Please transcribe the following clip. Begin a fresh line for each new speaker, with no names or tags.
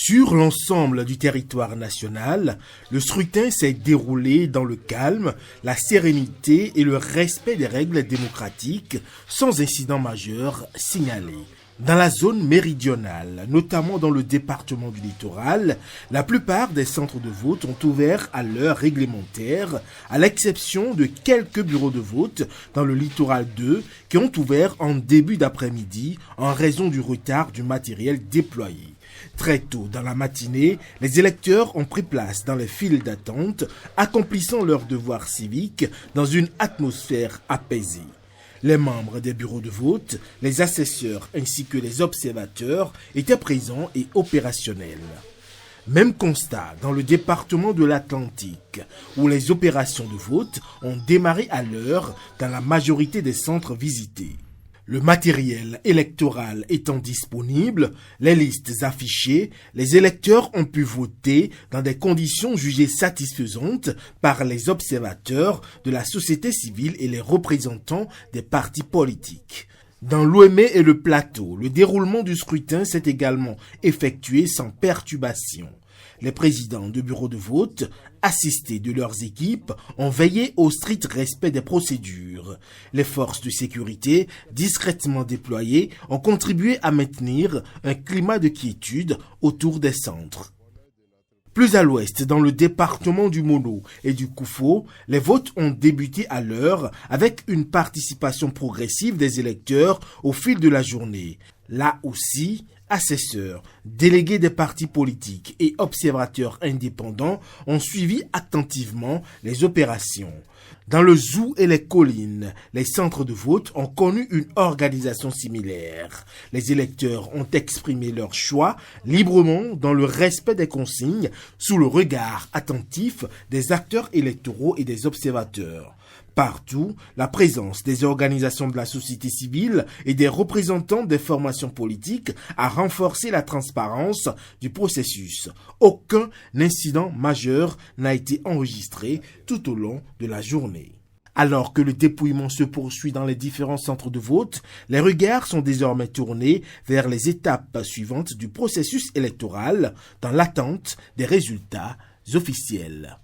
Sur l'ensemble du territoire national, le scrutin s'est déroulé dans le calme, la sérénité et le respect des règles démocratiques, sans incident majeur signalé. Dans la zone méridionale, notamment dans le département du littoral, la plupart des centres de vote ont ouvert à l'heure réglementaire, à l'exception de quelques bureaux de vote dans le littoral 2 qui ont ouvert en début d'après-midi en raison du retard du matériel déployé. Très tôt dans la matinée, les électeurs ont pris place dans les files d'attente, accomplissant leur devoir civique dans une atmosphère apaisée. Les membres des bureaux de vote, les assesseurs ainsi que les observateurs étaient présents et opérationnels. Même constat dans le département de l'Atlantique, où les opérations de vote ont démarré à l'heure dans la majorité des centres visités. Le matériel électoral étant disponible, les listes affichées, les électeurs ont pu voter dans des conditions jugées satisfaisantes par les observateurs de la société civile et les représentants des partis politiques. Dans l'Ouémé et le Plateau, le déroulement du scrutin s'est également effectué sans perturbation. Les présidents de bureaux de vote, assistés de leurs équipes, ont veillé au strict respect des procédures. Les forces de sécurité, discrètement déployées, ont contribué à maintenir un climat de quiétude autour des centres. Plus à l'ouest, dans le département du Mono et du Koufo, les votes ont débuté à l'heure avec une participation progressive des électeurs au fil de la journée. Là aussi, assesseurs, délégués des partis politiques et observateurs indépendants ont suivi attentivement les opérations. Dans le Zou et les collines, les centres de vote ont connu une organisation similaire. Les électeurs ont exprimé leur choix librement dans le respect des consignes, sous le regard attentif des acteurs électoraux et des observateurs. Partout, la présence des organisations de la société civile et des représentants des formations politiques a renforcé la transparence du processus. Aucun incident majeur n'a été enregistré tout au long de la journée. Alors que le dépouillement se poursuit dans les différents centres de vote, les regards sont désormais tournés vers les étapes suivantes du processus électoral dans l'attente des résultats officiels.